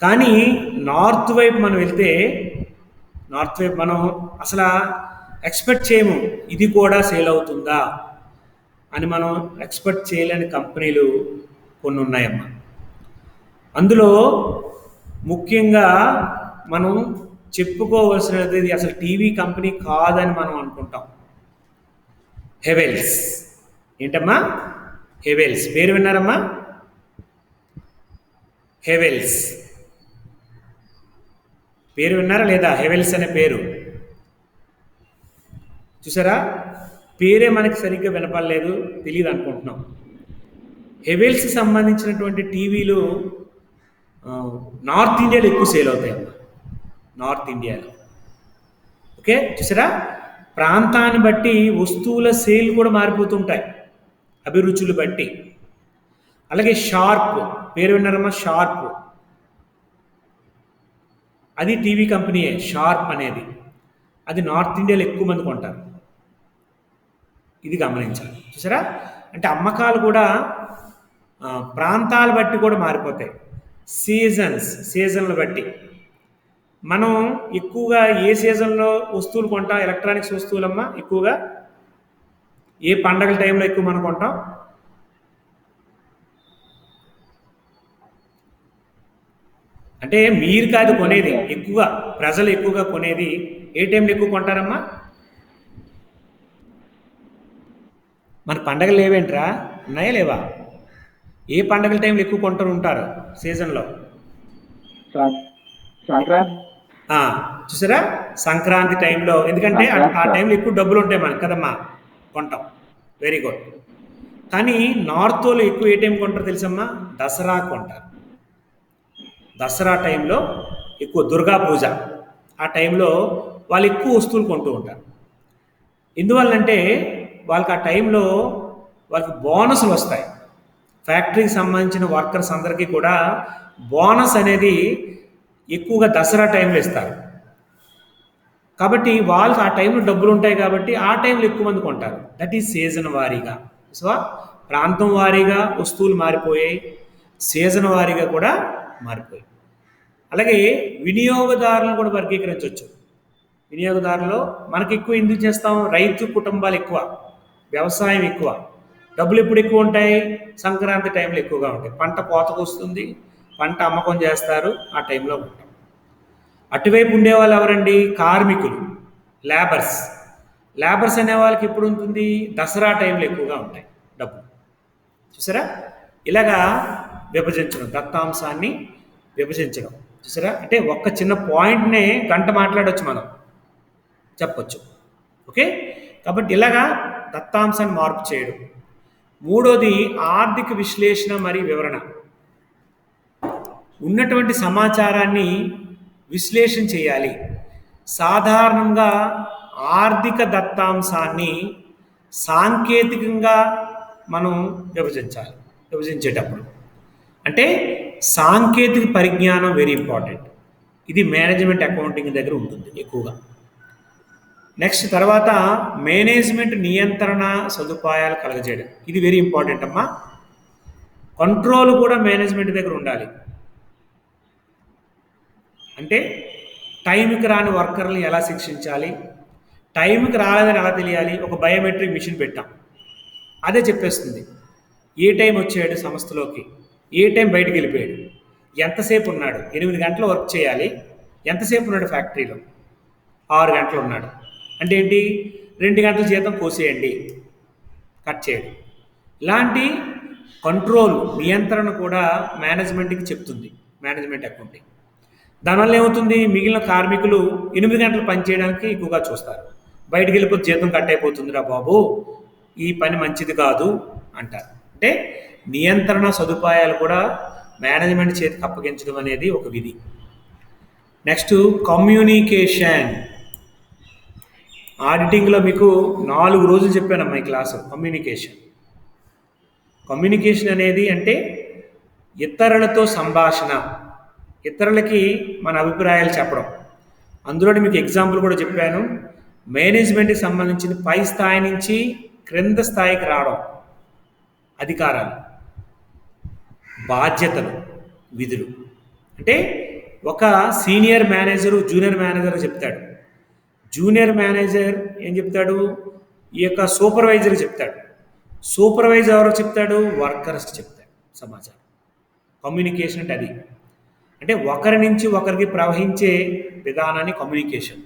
కానీ నార్త్ వైపు మనం వెళ్తే, నార్త్ వైపు మనం అసలు ఎక్స్పెక్ట్ చేయము ఇది కూడా సేల్ అవుతుందా అని. మనం ఎక్స్పెక్ట్ చేయలేని కంపెనీలు కొన్ని ఉన్నాయమ్మా. అందులో ముఖ్యంగా మనం చెప్పుకోవలసినది, ఇది అసలు టీవీ కంపెనీ కాదని మనం అనుకుంటాం, హెవెల్స్. ఏంటమ్మా? హెవెల్స్. పేరు విన్నారమ్మా? హెవెల్స్ పేరు విన్నారా లేదా? హెవెల్స్ అనే పేరు చూసారా? పేరే మనకి సరిగ్గా వినపడలేదు, తెలియదు అనుకుంటున్నాం. హెవెల్స్కి సంబంధించినటువంటి టీవీలు నార్త్ ఇండియాలో ఎక్కువ సేల్ అవుతాయి అమ్మా, నార్త్ ఇండియాలో. ఓకే, చూసారా? ప్రాంతాన్ని బట్టి వస్తువుల సేల్ కూడా మారిపోతుంటాయి, అభిరుచులు బట్టి. అలాగే షార్ప్, పేరు విన్నారమ్మా? షార్ప్, అది టీవీ కంపెనీయే. షార్ప్ అనేది అది నార్త్ ఇండియాలో ఎక్కువ మంది కొంటారు. ఇది గమనించాలి. చూసారా? అంటే అమ్మకాలు కూడా ప్రాంతాలు బట్టి కూడా మారిపోతాయి, సీజన్లు బట్టి. మనం ఎక్కువగా ఏ సీజన్లో వస్తువులు కొంటాం? ఎలక్ట్రానిక్స్ వస్తువులమ్మా ఎక్కువగా ఏ పండగల టైంలో ఎక్కువ మనం కొంటాం? అంటే మీరు కాదు కొనేది, ఎక్కువగా ప్రజలు ఎక్కువగా కొనేది ఏ టైంలో ఎక్కువ కొంటారమ్మా? మన పండగలు లేవేంట్రా? ఉన్నాయా లేవా? ఏ పండగల టైంలో ఎక్కువ కొంటూ ఉంటారు సీజన్లో? సంక్రాంతి. చూసారా? సంక్రాంతి టైంలో, ఎందుకంటే ఆ టైంలో ఎక్కువ డబ్బులు ఉంటాయి మనకి కదమ్మా, కొంటాం. Very good. కానీ నార్త్ వాళ్ళు ఎక్కువ ఏ టైం కొంటారు తెలుసమ్మా? దసరా కొంటారు. దసరా టైంలో ఎక్కువ, దుర్గా పూజ ఆ టైంలో వాళ్ళు ఎక్కువ వస్తువులు కొంటూ ఉంటారు. ఎందువల్లంటే వాళ్ళకి ఆ టైంలో వాళ్ళకి బోనస్లు వస్తాయి. ఫ్యాక్టరీకి సంబంధించిన వర్కర్స్ అందరికీ కూడా బోనస్ అనేది ఎక్కువగా దసరా టైంలో ఇస్తారు. కాబట్టి వాళ్ళకి ఆ టైంలో డబ్బులు ఉంటాయి కాబట్టి ఆ టైంలో ఎక్కువ మంది కొంటారు. దట్ ఈజ్ సీజన్ వారీగా. సో ప్రాంతం వారీగా వస్తువులు మారిపోయాయి, సీజన్ వారీగా కూడా మారిపోయాయి. అలాగే వినియోగదారులను కూడా వర్గీకరించవచ్చు. వినియోగదారులు మనకి ఎక్కువ ఎందుకు చేస్తాం? రైతు కుటుంబాలు ఎక్కువ, వ్యవసాయం ఎక్కువ. డబ్బులు ఎప్పుడు ఎక్కువ ఉంటాయి? సంక్రాంతి టైంలో ఎక్కువగా ఉంటాయి. పంట కోతకు వస్తుంది, పంట అమ్మకం చేస్తారు, ఆ టైంలో ఉంటాం. అటువైపు ఉండేవాళ్ళు ఎవరండి? కార్మికులు, లేబర్స్ అనే వాళ్ళకి ఎప్పుడు ఉంటుంది? దసరా టైంలో ఎక్కువగా ఉంటాయి డబ్బులు. చూసారా? ఇలాగా విభజించడం, దత్తాంశాన్ని విభజించడం. చూసారా? అంటే ఒక్క చిన్న పాయింట్నే గంట మాట్లాడవచ్చు, మనం చెప్పచ్చు. ఓకే, కాబట్టి ఇలాగా దత్తాంశాన్ని మార్పు చేయడం. మూడోది ఆర్థిక విశ్లేషణ మరియు వివరణ. ఉన్నటువంటి సమాచారాన్ని విశ్లేషణ చేయాలి. సాధారణంగా ఆర్థిక దత్తాంశాన్ని సాంకేతికంగా మనం విభజించేటప్పుడు అంటే సాంకేతిక పరిజ్ఞానం వెరీ ఇంపార్టెంట్. ఇది మేనేజ్మెంట్ అకౌంటింగ్ దగ్గర ఉంటుంది ఎక్కువగా. నెక్స్ట్ తర్వాత మేనేజ్మెంట్ నియంత్రణ సదుపాయాలు కలగజేయడం, ఇది వెరీ ఇంపార్టెంట్ అమ్మా. కంట్రోల్ కూడా మేనేజ్మెంట్ దగ్గర ఉండాలి. అంటే టైంకి రాని వర్కర్ని ఎలా శిక్షించాలి, టైంకి రాలేదని ఎలా తెలియాలి? ఒక బయోమెట్రిక్ మిషన్ పెట్టాం, అదే చెప్పేస్తుంది ఏ టైం వచ్చాడు సంస్థలోకి, ఏ టైం బయటికి వెళ్ళిపోయాడు, ఎంతసేపు ఉన్నాడు. 8 గంటలు వర్క్ చేయాలి, ఎంతసేపు ఉన్నాడు ఫ్యాక్టరీలో? 6 గంటలు ఉన్నాడు. అంటే ఏంటి? 2 గంటల జీతం కోసేయండి, కట్ చేయడం. ఇలాంటి కంట్రోల్ నియంత్రణ కూడా మేనేజ్మెంట్కి చెప్తుంది మేనేజ్మెంట్ అకౌంటింగ్. దానివల్ల ఏమవుతుంది, మిగిలిన కార్మికులు 8 గంటలు పని చేయడానికి ఎక్కువగా చూస్తారు. బయటికి వెళ్ళిపోతే జీతం కట్ అయిపోతుందిరా బాబు, ఈ పని మంచిది కాదు అంటారు. అంటే నియంత్రణ సదుపాయాలు కూడా మేనేజ్మెంట్ చేతికి అప్పగించడం అనేది ఒక విధి. Next communication. ఆడిటింగ్లో మీకు 4 రోజులు చెప్పానమ్మా ఈ క్లాసు. కమ్యూనికేషన్ అనేది అంటే ఇతరులతో సంభాషణ, ఇతరులకి మన అభిప్రాయాలు చెప్పడం. అందులో మీకు ఎగ్జాంపుల్ కూడా చెప్పాను. మేనేజ్మెంట్కి సంబంధించిన పై స్థాయి నుంచి క్రింద స్థాయికి రావడం, అధికారాలు, బాధ్యతలు, విధులు. అంటే ఒక సీనియర్ మేనేజరు జూనియర్ మేనేజర్ చెప్తాడు, జూనియర్ మేనేజర్ ఏం చెప్తాడు, ఈ యొక్క సూపర్వైజర్ చెప్తాడు, సూపర్వైజర్ ఎవరు చెప్తాడు, వర్కర్స్ చెప్తాడు సమాచారం. కమ్యూనికేషన్ అంటే అది. అంటే ఒకరి నుంచి ఒకరికి ప్రవహించే విధానాన్ని కమ్యూనికేషన్.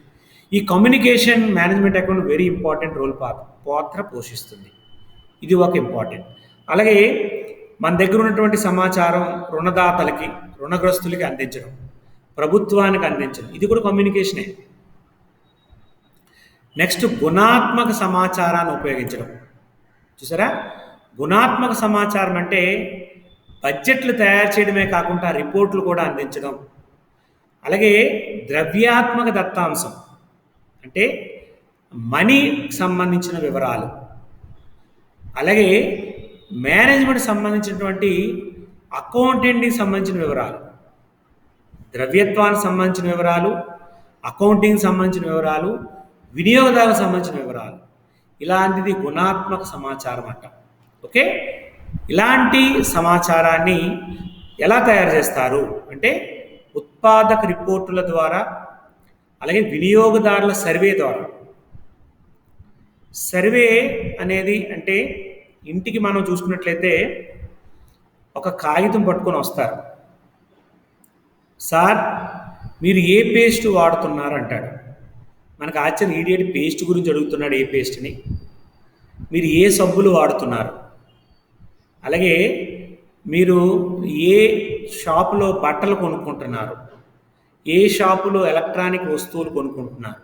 ఈ communication management account very important పాత్ర పోషిస్తుంది. ఇది ఒక ఇంపార్టెంట్. అలాగే మన దగ్గర ఉన్నటువంటి సమాచారం రుణదాతలకి, రుణగ్రస్తులకి అందించడం, ప్రభుత్వానికి అందించడం, ఇది కూడా కమ్యూనికేషనే. నెక్స్ట్ గుణాత్మక సమాచారాన్ని ఉపయోగించడం. చూసారా, గుణాత్మక సమాచారం అంటే బడ్జెట్లు తయారు చేయడమే కాకుండా రిపోర్ట్లు కూడా అందించడం. అలాగే ద్రవ్యాత్మక దత్తాంశం అంటే మనీకి సంబంధించిన వివరాలు. అలాగే మేనేజ్మెంట్ సంబంధించినటువంటి అకౌంటెంట్కి సంబంధించిన వివరాలు, ద్రవ్యత్వానికి సంబంధించిన వివరాలు, అకౌంటింగ్కి సంబంధించిన వివరాలు, వినియోగదారులకు సంబంధించిన వివరాలు. ఇలాంటిది గుణాత్మక సమాచారం అంట. ఓకే, ఇలాంటి సమాచారాన్ని ఎలా తయారు చేస్తారు అంటే ఉత్పాదక రిపోర్టుల ద్వారా, అలాగే వినియోగదారుల సర్వే ద్వారా. సర్వే అనేది అంటే ఇంటికి మనం చూసుకున్నట్లయితే ఒక కాగితం పట్టుకొని వస్తారు. సార్ మీరు ఏ పేస్ట్ వాడుతున్నారు అంటాడు. మనకు ఆశ్చర్యం, ఈడియట్ పేస్ట్ గురించి అడుగుతున్నాడు, ఏ పేస్ట్ని, మీరు ఏ సబ్బులు వాడుతున్నారు, అలాగే మీరు ఏ షాపులో బట్టలు కొనుక్కుంటున్నారు, ఏ షాపులో ఎలక్ట్రానిక్ వస్తువులు కొనుక్కుంటున్నారు,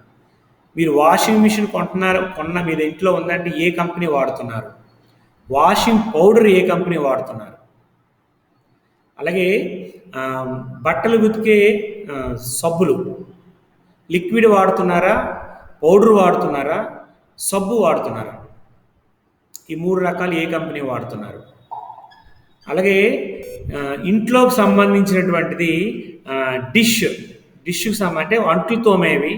మీరు వాషింగ్ మిషన్ కొన్న మీరు ఇంట్లో ఉందంటే ఏ కంపెనీ వాడుతున్నారు, వాషింగ్ పౌడర్ ఏ కంపెనీ వాడుతున్నారు, అలాగే బట్టలు ఉతికే సబ్బులు లిక్విడ్ వాడుతున్నారా, పౌడర్ వాడుతున్నారా, సబ్బు వాడుతున్నారా, ఈ 3 రకాలు ఏ కంపెనీ వాడుతున్నారు. అలాగే ఇంట్లోకి సంబంధించినటువంటిది డిష్కి అంటే అంట్లు తోమేవి.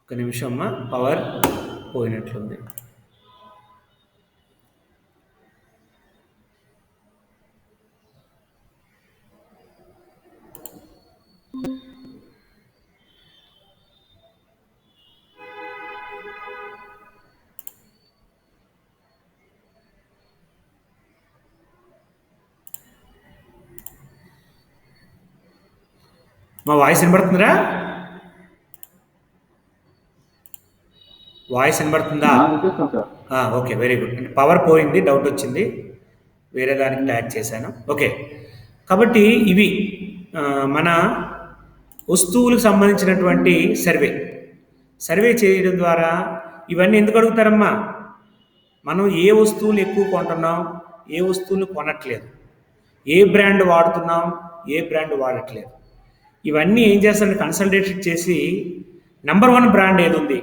ఒక నిమిషం అమ్మా, పవర్ పోయినట్లుంది. మా వాయిస్ వినబడుతుందా? వాయిస్ వినబడుతుందా? Okay, very good. అంటే పవర్ పోయింది, డౌట్ వచ్చింది, వేరే దానికి ట్యాగ్ చేశాను. ఓకే, కాబట్టి ఇవి మన వస్తువులకు సంబంధించినటువంటి సర్వే చేయడం ద్వారా. ఇవన్నీ ఎందుకు అడుగుతారమ్మా, మనం ఏ వస్తువులు ఎక్కువ కొంటున్నాం, ఏ వస్తువులు కొనట్లేదు, ఏ బ్రాండ్ వాడుతున్నాం, ఏ బ్రాండ్ వాడట్లేదు, ఇవన్నీ ఏం చేస్తారంటే కన్సల్టేషన్ చేసి నెంబర్ 1 బ్రాండ్ ఏది ఉంది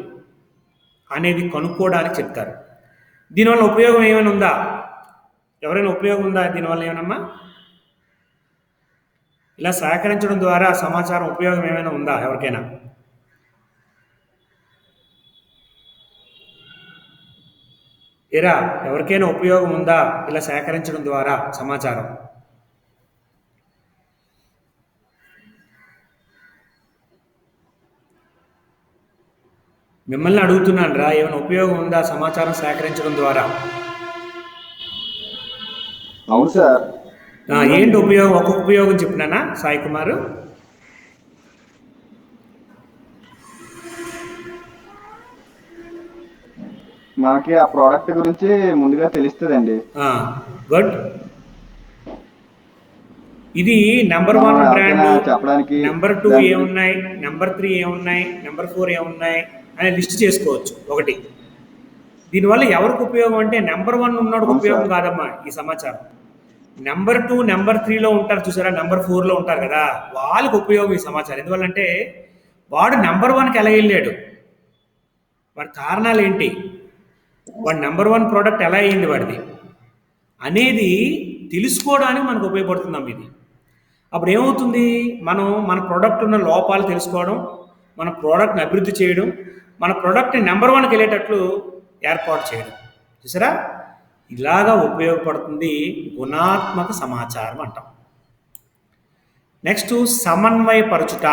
అనేది కనుక్కోవడానికి చెప్తారు. దీనివల్ల ఉపయోగం ఏమైనా ఉందా? ఎవరైనా ఉపయోగం ఉందా దీనివల్ల ఏమన్నా? ఇలా సేకరించడం ద్వారా సమాచారం ఉపయోగం ఏమైనా ఉందా ఎవరికైనా? ఎవరికైనా ఉపయోగం ఉందా ఇలా సేకరించడం ద్వారా సమాచారం? మిమ్మల్ని అడుగుతున్నాను రా, ఏమైనా ఉపయోగం ఉందా సమాచారం సేకరించడం ద్వారా? అవును సార్. ఏంటి ఉపయోగం? ఒక్కొక్క ఉపయోగం చెప్పినానా సాయి కుమారు? మనకి ఆ ప్రోడక్ట్ గురించి ముందుగా తెలుస్తుందండి. గుడ్. ఇది నెంబర్ మనం 1 ఎవరికైనా బ్రాండ్, చెప్పడానికి నెంబర్ 2 దాని గురించి ఏమున్నాయి, నెంబర్ 3 ఏమున్నాయి, నెంబర్ 4 ఏమున్నాయి అనే లిస్ట్ చేసుకోవచ్చు ఒకటి. దీనివల్ల ఎవరికి ఉపయోగం అంటే నెంబర్ 1 ఉన్నోడికి అవును ఉపయోగం సార్. కాదమ్మా ఈ సమాచారం. నెంబర్ 2, నెంబర్ 3లో ఉంటారు చూసారా, నెంబర్ 4లో ఉంటారు కదా, వాళ్ళకి ఉపయోగం ఈ సమాచారం. ఎందువల్లంటే వాడు నెంబర్ 1కి ఎలా వెళ్ళాడు, వాడి కారణాలు ఏంటి, వాడి నెంబర్ 1 ప్రోడక్ట్ ఎలా అయ్యింది వాడిది అనేది తెలుసుకోవడానికి మనకు ఉపయోగపడుతుందమ్మా ఇది. అప్పుడు ఏమవుతుంది, మనం మన ప్రోడక్ట్ ఉన్న లోపాలు తెలుసుకోవడం, మన ప్రోడక్ట్ని అభివృద్ధి చేయడం, మన ప్రోడక్ట్ని నెంబర్ 1కి వెళ్ళేటట్లు ఏర్పాటు చేయడం. చూసారా, ఇలాగా ఉపయోగపడుతుంది గుణాత్మక సమాచారం అంటాం. నెక్స్ట్ సమన్వయపరచుట,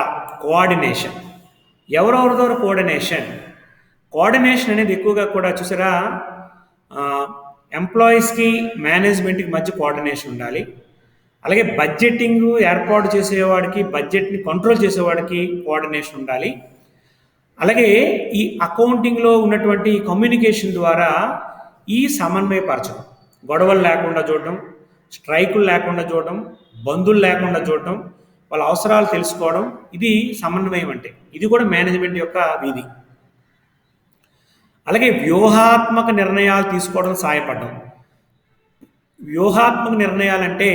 కోఆర్డినేషన్. ఎవరెవరితో కోఆర్డినేషన్, కోఆర్డినేషన్ అనేది ఎక్కువగా కూడా చూసారా ఎంప్లాయీస్కి మేనేజ్మెంట్కి మధ్య కోఆర్డినేషన్ ఉండాలి. అలాగే బడ్జెటింగ్ ఏర్పాటు చేసేవాడికి, బడ్జెట్ని కంట్రోల్ చేసేవాడికి కోఆర్డినేషన్ ఉండాలి. అలాగే ఈ అకౌంటింగ్లో ఉన్నటువంటి కమ్యూనికేషన్ ద్వారా ఈ సమన్వయపరచడం, గొడవలు లేకుండా చూడడం, స్ట్రైకులు లేకుండా చూడడం, బంధులు లేకుండా చూడడం, వాళ్ళ అవసరాలు తెలుసుకోవడం, ఇది సమన్వయం అంటే. ఇది కూడా మేనేజ్మెంట్ యొక్క విధి. అలాగే వ్యూహాత్మక నిర్ణయాలు తీసుకోవడం సహాయపడడం. వ్యూహాత్మక నిర్ణయాలంటే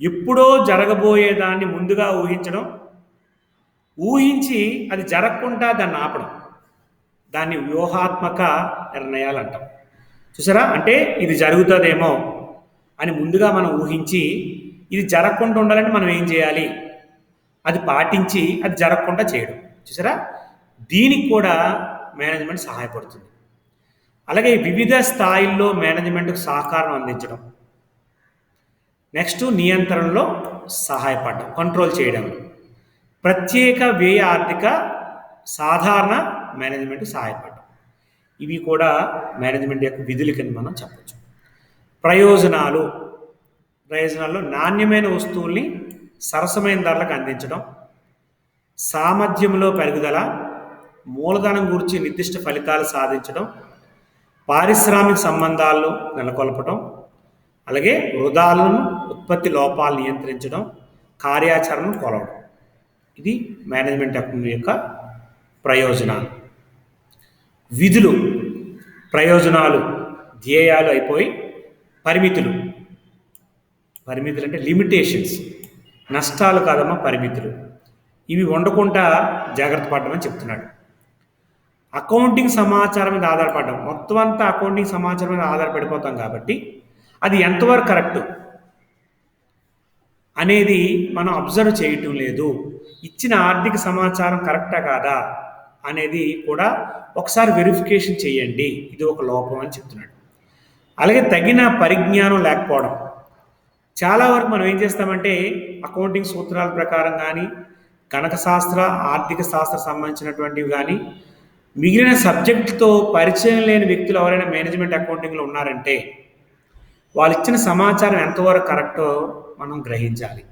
ఎప్పుడో జరగబోయేదాన్ని ముందుగా ఊహించడం, ఊహించి అది జరగకుండా దాన్ని ఆపడం, దాన్ని వ్యూహాత్మక నిర్ణయాలు అంటాం. చూసారా, అంటే ఇది జరుగుతుందేమో అని ముందుగా మనం ఊహించి ఇది జరగకుండా ఉండాలంటే మనం ఏం చేయాలి, అది పాటించి అది జరగకుండా చేయడం. చూసారా, దీనికి కూడా మేనేజ్మెంట్ సహాయపడుతుంది. అలాగే వివిధ స్థాయిల్లో మేనేజ్మెంట్కు సహకారం అందించడం. నెక్స్ట్ నియంత్రణలో సహాయపడడం, కంట్రోల్ చేయడం. ప్రత్యేక వ్యయ ఆర్థిక సాధారణ మేనేజ్మెంట్ సహాయపడడం. ఇవి కూడా మేనేజ్మెంట్ యొక్క విధుల కింద మనం చెప్పచ్చు. ప్రయోజనాల్లో నాణ్యమైన వస్తువుల్ని సరసమైన ధరలకు అందించడం, సామర్థ్యంలో పెరుగుదల, మూలధనం గురించి నిర్దిష్ట ఫలితాలు సాధించడం, పారిశ్రామిక సంబంధాలు నెలకొల్పడం, అలాగే వృధాలను, ఉత్పత్తి లోపాలు నియంత్రించడం, కార్యాచరణను కొలవడం. ఇది మేనేజ్మెంట్ యొక్క ప్రయోజనాలు. విధులు, ప్రయోజనాలు, ధ్యేయాలు అయిపోయి పరిమితులు. పరిమితులు అంటే లిమిటేషన్స్, నష్టాలు కాదమ్మా పరిమితులు. ఇవి ఉండకుండా జాగ్రత్త పడమని చెప్తున్నాడు. అకౌంటింగ్ సమాచారం మీద ఆధారపడడం, మొత్తం అంతా అకౌంటింగ్ సమాచారం మీద ఆధారపడిపోతాం కాబట్టి అది ఎంతవరకు కరెక్ట్ అనేది మనం అబ్జర్వ్ చేయటం లేదు. ఇచ్చిన ఆర్థిక సమాచారం కరెక్టా కాదా అనేది కూడా ఒకసారి వెరిఫికేషన్ చేయండి, ఇది ఒక లోపం అని చెప్తున్నాడు. అలాగే తగిన పరిజ్ఞానం లేకపోవడం. చాలా వరకు మనం ఏం చేస్తామంటే అకౌంటింగ్ సూత్రాల ప్రకారం కానీ, గణక శాస్త్ర, ఆర్థిక శాస్త్ర సంబంధించినటువంటివి కానీ, మిగిలిన సబ్జెక్టుతో పరిచయం లేని వ్యక్తులు ఎవరైనా మేనేజ్మెంట్ అకౌంటింగ్లో ఉన్నారంటే వాళ్ళు ఇచ్చిన సమాచారం ఎంతవరకు కరెక్టో మనం గ్రహించాలి.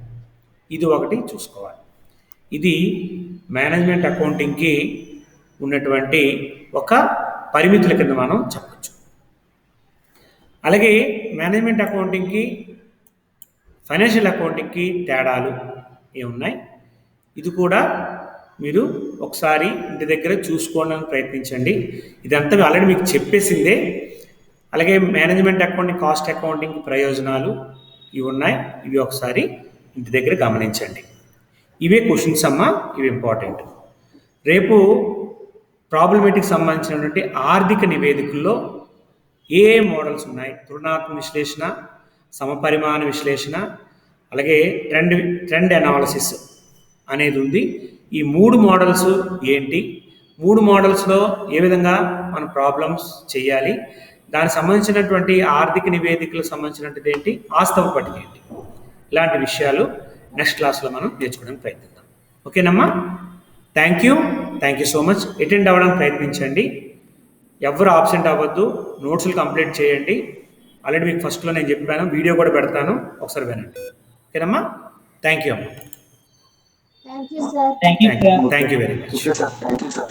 ఇది ఒకటి చూసుకోవాలి. ఇది మేనేజ్మెంట్ అకౌంటింగ్కి ఉన్నటువంటి ఒక పరిమితుల కింద మనం చెప్పచ్చు. అలాగే మేనేజ్మెంట్ అకౌంటింగ్కి ఫైనాన్షియల్ అకౌంటింగ్కి తేడాలు ఏమున్నాయి, ఇది కూడా మీరు ఒకసారి ఇంటి దగ్గర చూసుకోవడానికి ప్రయత్నించండి. ఇదంతా ఆల్రెడీ మీకు చెప్పేసిందే. అలాగే మేనేజ్మెంట్ అకౌంటింగ్, కాస్ట్ అకౌంటింగ్ ప్రయోజనాలు ఇవి ఉన్నాయి, ఇవి ఒకసారి ఇంటి దగ్గర గమనించండి. ఇవే క్వశ్చన్స్ అమ్మా, ఇవి ఇంపార్టెంట్. రేపు ప్రాబ్లమేటిక్ సంబంధించినటువంటి ఆర్థిక నివేదికల్లో ఏ మోడల్స్ ఉన్నాయి, తులనాత్మక విశ్లేషణ, సమపరిమాణ విశ్లేషణ, అలాగే ట్రెండ్ అనాలిసిస్ అనేది ఉంది. ఈ 3 మోడల్స్ ఏంటి, 3 మోడల్స్లో ఏ విధంగా మనం ప్రాబ్లమ్స్ చేయాలి, దానికి సంబంధించినటువంటి ఆర్థిక నివేదికలకు సంబంధించినటువంటి ఏంటి, వాస్తవ పట్టిక ఏంటి, ఇలాంటి విషయాలు నెక్స్ట్ క్లాస్లో మనం నేర్చుకోవడానికి ప్రయత్నిద్దాం. ఓకేనమ్మా, thank you so much. Attend అవ్వడానికి ప్రయత్నించండి, ఎవరు ఆబ్సెంట్ అవ్వద్దు, నోట్స్లు కంప్లీట్ చేయండి. ఆల్రెడీ మీకు ఫస్ట్లో నేను చెప్పాను, వీడియో కూడా పెడతాను, ఒకసారి వినండి. ఓకేనమ్మా, థ్యాంక్ యూ అమ్మా. Thank you sir. Thank you sir. Thank you very much. Okay sir, thank you sir.